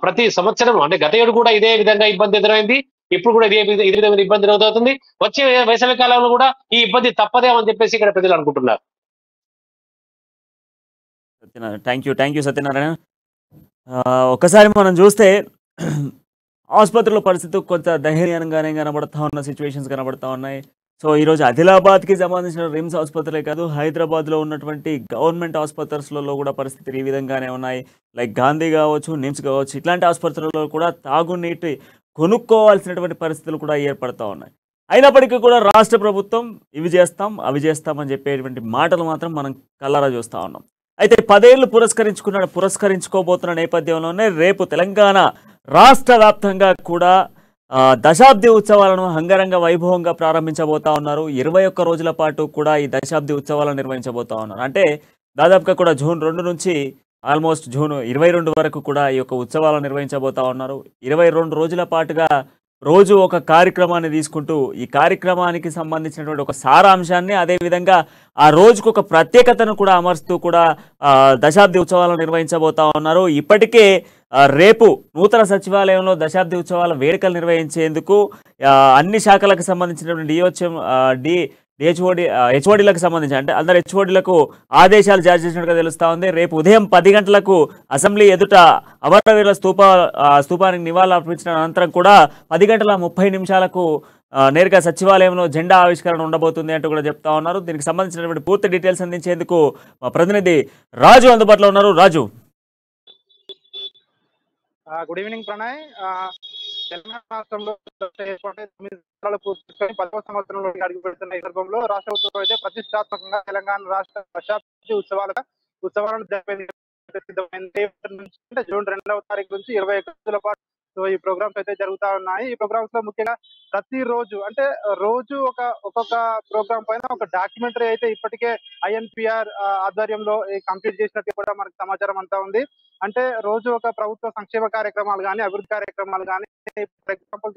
ప్రతి సంవత్సరం అంటే గత ఏడు కూడా ఇదే విధంగా ఇబ్బంది ఎదురైంది. ఇప్పుడు కూడా ఇదే విధమైన ఇబ్బంది ఎదురవుతుంది. వచ్చే వేసవి కాలంలో కూడా ఈ ఇబ్బంది తప్పదేమని చెప్పేసి ఇక్కడ ప్రజలు అనుకుంటున్నారు. Thank you Satyanarayana. ఒకసారి మనం చూస్తే ఆసుపత్రిలో పరిస్థితి కొంత దయనీయంగానే కనబడతా ఉన్న సిచ్యువేషన్స్ కనబడతా ఉన్నాయి. సో ఈరోజు ఆదిలాబాద్కి సంబంధించిన రిమ్స్ ఆసుపత్రులే కాదు, హైదరాబాద్లో ఉన్నటువంటి గవర్నమెంట్ ఆసుపత్రులలో కూడా పరిస్థితులు ఈ విధంగానే ఉన్నాయి. లైక్ గాంధీ కావచ్చు, నిమ్స్ కావచ్చు, ఇట్లాంటి ఆసుపత్రులలో కూడా తాగునీటి కొనుక్కోవాల్సినటువంటి పరిస్థితులు కూడా ఏర్పడతా ఉన్నాయి. అయినప్పటికీ కూడా రాష్ట్ర ప్రభుత్వం ఇవి చేస్తాం, అవి చేస్తామని చెప్పేటువంటి మాటలు మాత్రం మనం కళ్ళారా చూస్తూ ఉన్నాం. అయితే 10 ఏళ్లు పురస్కరించుకోబోతున్న నేపథ్యంలోనే రేపు తెలంగాణ రాష్ట్ర వ్యాప్తంగా కూడా దశాబ్ది ఉత్సవాలను అంగరంగ వైభవంగా ప్రారంభించబోతా ఉన్నారు. 21 రోజుల పాటు కూడా ఈ దశాబ్ది ఉత్సవాలను నిర్వహించబోతా ఉన్నారు. అంటే దాదాపుగా కూడా జూన్ 2 నుంచి ఆల్మోస్ట్ జూన్ 22 వరకు కూడా ఈ యొక్క ఉత్సవాలను నిర్వహించబోతా ఉన్నారు. 22 రోజుల పాటుగా రోజు ఒక కార్యక్రమాన్ని తీసుకుంటూ ఈ కార్యక్రమానికి సంబంధించినటువంటి ఒక సారాంశాన్ని, అదేవిధంగా ఆ రోజుకు ఒక ప్రత్యేకతను కూడా అమర్చుతూ కూడా దశాబ్ది ఉత్సవాలను నిర్వహించబోతా ఉన్నారు. ఇప్పటికే రేపు నూతన సచివాలయంలో దశాబ్ది ఉత్సవాల వేడుకలు నిర్వహించేందుకు అన్ని శాఖలకు సంబంధించినటువంటి హెచ్ఓడీలకు సంబంధించి అంటే అందరు హెచ్ఓడీలకు ఆదేశాలు జారీ చేసినట్టుగా తెలుస్తా ఉంది. రేపు ఉదయం 10 గంటలకు అసెంబ్లీ ఎదుట అమరవీరుల స్తూపానికి నివాళులు అర్పించిన అనంతరం కూడా 10:30 నేరుగా సచివాలయంలో జెండా ఆవిష్కరణ ఉండబోతుంది అంటూ కూడా చెప్తా ఉన్నారు. దీనికి సంబంధించినటువంటి పూర్తి డీటెయిల్స్ అందించేందుకు మా ప్రతినిధి రాజు అందుబాటులో ఉన్నారు. రాజు, గుడ్ ఈవినింగ్ ప్రణయ్. తెలంగాణ రాష్ట్రంలో ఏర్పాటు 9 సంవత్సరాలు పూర్తి 10వ సంవత్సరంలో అడుగు పెడుతున్న ఈ సందర్భంలో రాష్ట్ర ప్రభుత్వం అయితే ప్రతిష్టాత్మకంగా తెలంగాణ రాష్ట్ర దశాబ్ది ఉత్సవాలను జరిపే జూన్ 2వ తారీఖు నుంచి 21 రోజుల పాటు ఈ ప్రోగ్రామ్స్ అయితే జరుగుతా ఉన్నాయి. ఈ ప్రోగ్రామ్స్ లో ముఖ్యంగా ప్రతి రోజు అంటే రోజు ఒక్కొక్క ప్రోగ్రామ్ పైన ఒక డాక్యుమెంటరీ అయితే ఇప్పటికే INPR ఆధ్వర్యంలో కంప్లీట్ చేసినట్టు కూడా మనకు సమాచారం అంతా ఉంది. అంటే రోజు ఒక ప్రభుత్వ సంక్షేమ కార్యక్రమాలు కానీ, అభివృద్ధి కార్యక్రమాలు కానీ, ఫర్ ఎగ్జాంపుల్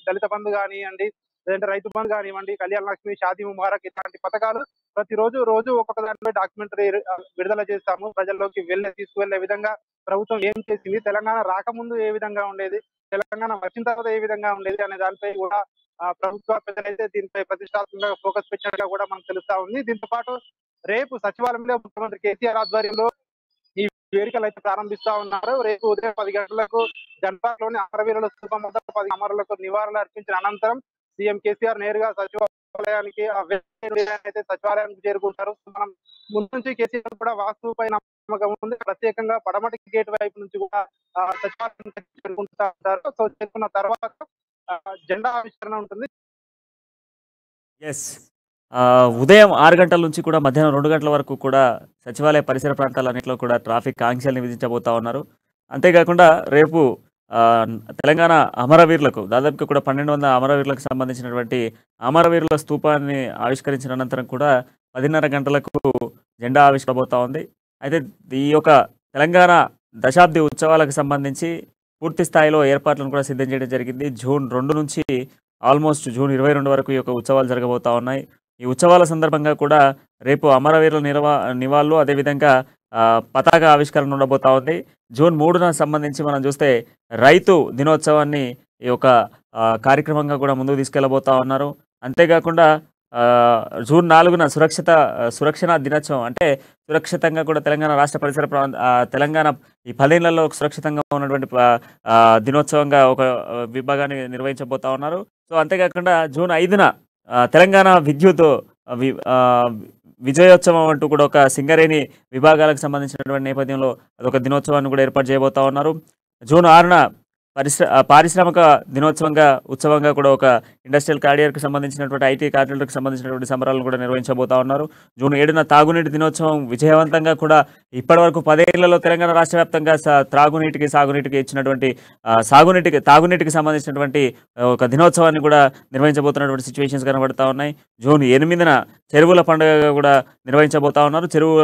దళిత బంధు కానివ్వండి, లేదంటే రైతు బంధు కానివ్వండి, కళ్యాణ లక్ష్మి, షాదీ ముబారక్ ఇట్లాంటి పథకాలు రోజు ఒక్కొక్క దాంట్లో డాక్యుమెంటరీ విడుదల చేస్తాము. ప్రజల్లోకి తీసుకువెళ్లే విధంగా ప్రభుత్వం ఏం చేసింది, తెలంగాణ రాకముందు ఏ విధంగా ఉండేది, తెలంగాణ వచ్చిన తర్వాత ఏ విధంగా ఉండేది అనే దానిపై కూడా ప్రభుత్వ పెద్దలైతే దీనిపై ప్రతిష్టాత్మకంగా ఫోకస్ పెట్టినట్టుగా కూడా మనకు తెలుస్తా ఉంది. దీంతో పాటు రేపు సచివాలయంలో ముఖ్యమంత్రి కేసీఆర్ ఆధ్వర్యంలో ఈ వేడుకలు అయితే ప్రారంభిస్తా ఉన్నారు. రేపు ఉదయం 10 గంటలకు జన్పాలోని అమరవీరుల స్థూపం వద్ద 10 అమరులకు నివాళులు అర్పించిన అనంతరం సీఎం కేసీఆర్ నేరుగా సచివాలయానికి అయితే సచివాలయానికి చేరుకుంటారు. మనం ముందు నుంచి కేసీఆర్ కూడా వాస్తు పైన నమ్మకం ఉంది. ప్రత్యేకంగా పడమటి గేట్ వైపు నుంచి కూడా సచివాలయం చేరుకుంటా ఉంటారు. సో చేరుకున్న తర్వాత జెండా ఆవిష్కరణ ఉంటుంది. ఉదయం 6 గంటల నుంచి కూడా మధ్యాహ్నం 2 గంటల వరకు కూడా సచివాలయ పరిసర ప్రాంతాలన్నింటిలో కూడా ట్రాఫిక్ ఆంక్షల్ని విధించబోతా ఉన్నారు. అంతేకాకుండా రేపు తెలంగాణ అమరవీరులకు దాదాపుగా కూడా 1200 అమరవీరులకు సంబంధించినటువంటి అమరవీరుల స్తూపాన్ని ఆవిష్కరించిన అనంతరం కూడా 10:30 గంటలకు జెండా ఆవిష్కరబోతా ఉంది. అయితే ఈ యొక్క తెలంగాణ దశాబ్ది ఉత్సవాలకు సంబంధించి పూర్తి స్థాయిలో ఏర్పాట్లను కూడా సిద్ధం చేయడం జరిగింది. జూన్ 2 నుంచి ఆల్మోస్ట్ జూన్ 22 వరకు ఈ యొక్క ఉత్సవాలు జరగబోతా ఉన్నాయి. ఈ ఉత్సవాల సందర్భంగా కూడా రేపు అమరవీరుల నివాళులు, అదేవిధంగా పతాక ఆవిష్కరణ ఉండబోతా ఉంది. జూన్ 3న సంబంధించి మనం చూస్తే రైతు దినోత్సవాన్ని ఈ యొక్క కార్యక్రమంగా కూడా ముందుకు తీసుకెళ్లబోతా ఉన్నారు. అంతేకాకుండా జూన్ 4న సురక్షణ దినోత్సవం అంటే సురక్షితంగా కూడా తెలంగాణ రాష్ట్ర పరిసర తెలంగాణ ఈ 10 ఏళ్లలో సురక్షితంగా ఉన్నటువంటి దినోత్సవంగా ఒక విభాగాన్ని నిర్వహించబోతా ఉన్నారు. సో అంతేకాకుండా జూన్ 5న తెలంగాణ విద్యుత్ విజయోత్సవం అంటూ కూడా ఒక సింగరేణి విభాగాలకు సంబంధించినటువంటి నేపథ్యంలో అదొక దినోత్సవాన్ని కూడా ఏర్పాటు చేయబోతా ఉన్నారు. జూన్ 6న పారిశ్రామిక ఉత్సవంగా కూడా ఒక ఇండస్ట్రియల్ కారిడార్కి సంబంధించినటువంటి ఐటీ కారిడార్కి సంబంధించినటువంటి సంబరాలను కూడా నిర్వహించబోతా ఉన్నారు. జూన్ 7న తాగునీటి దినోత్సవం విజయవంతంగా కూడా ఇప్పటివరకు 10 ఏళ్లలో తెలంగాణ రాష్ట్ర వ్యాప్తంగా త్రాగునీటికి సాగునీటికి ఇచ్చినటువంటి తాగునీటికి సంబంధించినటువంటి ఒక దినోత్సవాన్ని కూడా నిర్వహించబోతున్నటువంటి సిచ్యువేషన్స్ కనబడతా ఉన్నాయి. జూన్ 8న చెరువుల పండుగ కూడా నిర్వహించబోతా ఉన్నారు. చెరువు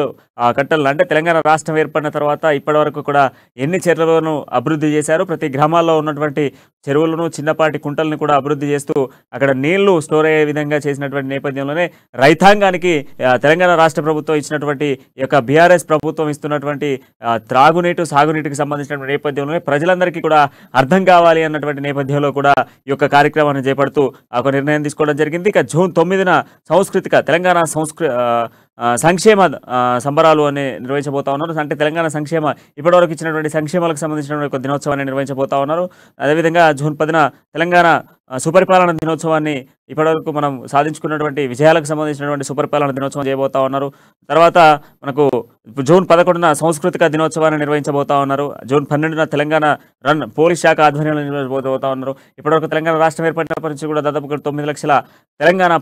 కట్టలు అంటే తెలంగాణ రాష్ట్రం ఏర్పడిన తర్వాత ఇప్పటివరకు కూడా ఎన్ని చెరువులను అభివృద్ధి చేశారు, ప్రతి గ్రామాల్లో ఉన్నటువంటి చెరువులను చిన్నపాటి కుంటలను కూడా అభివృద్ధి చేస్తూ అక్కడ నీళ్లు స్టోర్ అయ్యే విధంగా చేసినటువంటి నేపథ్యంలోనే రైతాంగానికి తెలంగాణ రాష్ట్ర ప్రభుత్వం ఇచ్చినటువంటి ఈ యొక్క బీఆర్ఎస్ ప్రభుత్వం ఇస్తున్నటువంటి సాగునీటికి సంబంధించినటువంటి నేపథ్యంలోనే ప్రజలందరికీ కూడా అర్థం కావాలి అన్నటువంటి నేపథ్యంలో కూడా ఈ యొక్క కార్యక్రమాన్ని చేపడుతూ ఒక నిర్ణయం తీసుకోవడం జరిగింది. ఇక జూన్ 9న తెలంగాణ సంక్షేమ సంబరాలు అని నిర్వహించబోతా ఉన్నారు. అంటే తెలంగాణ ఇప్పటివరకు ఇచ్చినటువంటి సంక్షేమాలకు సంబంధించినటువంటి ఒక దినోత్సవాన్ని నిర్వహించబోతా ఉన్నారు. అదేవిధంగా జూన్ 10న తెలంగాణ సుపరిపాలన దినోత్సవాన్ని ఇప్పటివరకు మనం సాధించుకున్నటువంటి విజయాలకు సంబంధించినటువంటి సుపరిపాలన దినోత్సవం చేయబోతా ఉన్నారు. తర్వాత మనకు జూన్ 11న సాంస్కృతిక దినోత్సవాన్ని నిర్వహించబోతా ఉన్నారు. జూన్ 12న తెలంగాణ రన్ పోలీస్ శాఖ ఆధ్వర్యంలో నిర్వహించబోతా ఉన్నారు. ఇప్పటివరకు తెలంగాణ రాష్ట్రం ఏర్పడినప్పటి నుంచి కూడా దాదాపు 9 లక్షల తెలంగాణ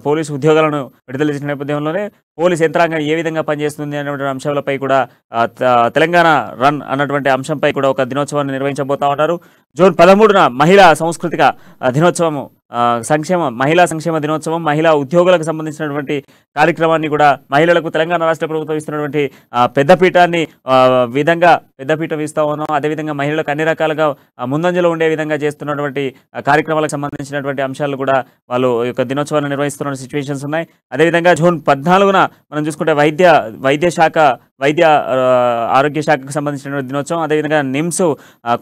పోలీసు ఉద్యోగాలను విడుదల చేసిన నేపథ్యంలోనే పోలీస్ యంత్రాంగం ఏ విధంగా పనిచేస్తుంది అనేటువంటి అంశాలపై కూడా తెలంగాణ రన్ అన్నటువంటి అంశంపై కూడా ఒక దినోత్సవాన్ని నిర్వహించబోతా ఉన్నారు. జూన్ 13న మహిళా సాంస్కృతిక దినోత్సవము మహిళా సంక్షేమ దినోత్సవం, మహిళా ఉద్యోగులకు సంబంధించినటువంటి కార్యక్రమాన్ని కూడా మహిళలకు తెలంగాణ రాష్ట్ర ప్రభుత్వం ఇస్తున్నటువంటి పెద్దపీట ఇస్తా ఉన్నాం. అదేవిధంగా మహిళలకు అన్ని రకాలుగా ముందంజలో ఉండే విధంగా చేస్తున్నటువంటి కార్యక్రమాలకు సంబంధించినటువంటి అంశాలు కూడా వాళ్ళు ఈ యొక్క దినోత్సవాన్ని నిర్వహిస్తున్న సిచ్యువేషన్స్ ఉన్నాయి. అదేవిధంగా జూన్ 14న మనం చూసుకుంటే వైద్య ఆరోగ్య శాఖకు సంబంధించిన దినోత్సవం. అదేవిధంగా నిమ్స్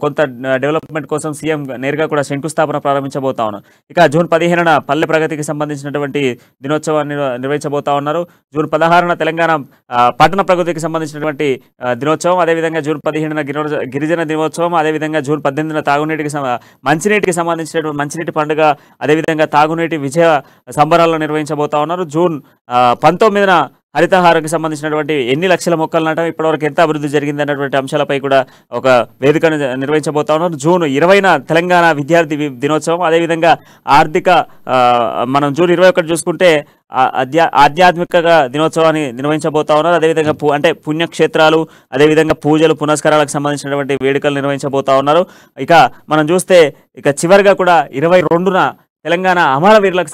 కొంత డెవలప్మెంట్ కోసం సీఎం నేరుగా కూడా శంకుస్థాపన ప్రారంభించబోతా ఉన్నారు. ఇక జూన్ 15న పల్లె ప్రగతికి సంబంధించినటువంటి దినోత్సవాన్ని నిర్వహించబోతా ఉన్నారు. జూన్ 16న తెలంగాణ పట్టణ ప్రగతికి సంబంధించినటువంటి దినోత్సవం. అదేవిధంగా జూన్ 15న గిరిజన దినోత్సవం. అదేవిధంగా జూన్ 18న మంచినీటికి సంబంధించినటువంటి మంచినీటి పండుగ, అదేవిధంగా తాగునీటి విజయ సంబరాలను నిర్వహించబోతా ఉన్నారు. జూన్ 19న హరితహారానికి సంబంధించినటువంటి ఎన్ని లక్షల మొక్కలు నాటం, ఇప్పటివరకు ఎంత అభివృద్ధి జరిగింది అన్నటువంటి అంశాలపై కూడా ఒక వేదికను నిర్వహించబోతా ఉన్నారు. జూన్ 20న తెలంగాణ విద్యార్థి దినోత్సవం. అదేవిధంగా మనం జూన్ 21 చూసుకుంటే ఆధ్యాత్మిక దినోత్సవాన్ని నిర్వహించబోతా ఉన్నారు. అదేవిధంగా అంటే పుణ్యక్షేత్రాలు, అదేవిధంగా పూజలు పునస్కారాలకు సంబంధించినటువంటి వేడుకలు నిర్వహించబోతా ఉన్నారు. ఇక మనం చూస్తే చివరిగా కూడా 22న తెలంగాణ అమరవీరులకు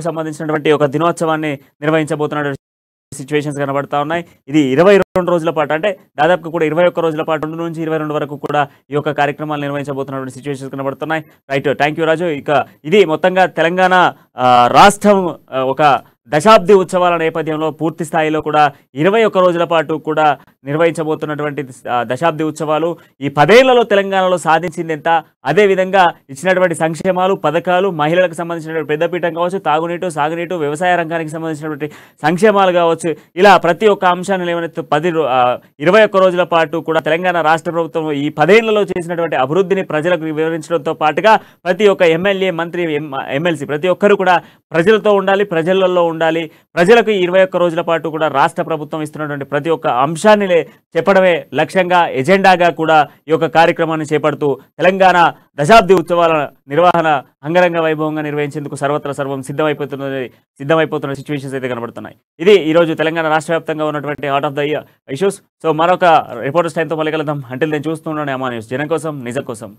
సంబంధించినటువంటి ఒక దినోత్సవాన్ని నిర్వహించబోతున్నటువంటి సిచ్యువేషన్స్ కనబడతా ఉన్నాయి. ఇది 22 రోజుల పాటు, అంటే దాదాపు కూడా 21 రోజుల పాటు నుంచి 22 వరకు కూడా ఈ యొక్క కార్యక్రమాలు నిర్వహించబోతున్నటువంటి సిచ్యువేషన్స్ కనబడుతున్నాయి. రైట్, థ్యాంక్ యూ రాజు. ఇక ఇది మొత్తంగా తెలంగాణ రాష్ట్రం ఒక దశాబ్ది ఉత్సవాల నేపథ్యంలో పూర్తి స్థాయిలో కూడా 21 రోజుల పాటు కూడా నిర్వహించబోతున్నటువంటి దశాబ్ది ఉత్సవాలు. ఈ 10 ఏళ్లలో తెలంగాణలో సాధించింది ఎంత, అదేవిధంగా ఇచ్చినటువంటి సంక్షేమాలు, పథకాలు, మహిళలకు సంబంధించినటువంటి పెద్దపీఠం కావచ్చు, తాగునీటు, సాగునీటు, వ్యవసాయ రంగానికి సంబంధించినటువంటి సంక్షేమాలు కావచ్చు, ఇలా ప్రతి ఒక్క అంశాన్ని ఏమైతే 21 రోజుల పాటు కూడా తెలంగాణ రాష్ట్ర ప్రభుత్వం ఈ 10 ఏళ్లలో చేసినటువంటి అభివృద్ధిని ప్రజలకు వివరించడంతో పాటుగా ప్రతి ఒక్క ఎమ్మెల్యే, మంత్రి, ఎమ్మెల్సీ ప్రతి ఒక్కరు కూడా ప్రజలతో ఉండాలి, ప్రజలలో ఉండాలి. ప్రజలకు 21 రోజుల పాటు కూడా రాష్ట్ర ప్రభుత్వం ఇస్తున్నటువంటి ప్రతి ఒక్క అంశాన్ని చెప్పడమే లక్ష్యంగా, ఎజెండాగా కూడా ఈ యొక్క కార్యక్రమాన్ని చేపడుతూ తెలంగాణ దశాబ్ది ఉత్సవాల నిర్వహణ అంగరంగ వైభవంగా నిర్వహించేందుకు సర్వత్రా సర్వం సిద్ధమైపోతున్న సిచ్యువేషన్స్ అయితే కనబడుతున్నాయి. ఇది ఈ రోజు తెలంగాణ రాష్ట్ర వ్యాప్తంగా ఉన్నటువంటి heart of the issues. So మరొక రిపోర్టర్స్ టైంతో మళ్ళీ కలుద్దాం. అంటిల్ నేను చూస్తున్నాను అమా న్యూస్, జనం కోసం, నిజం కోసం.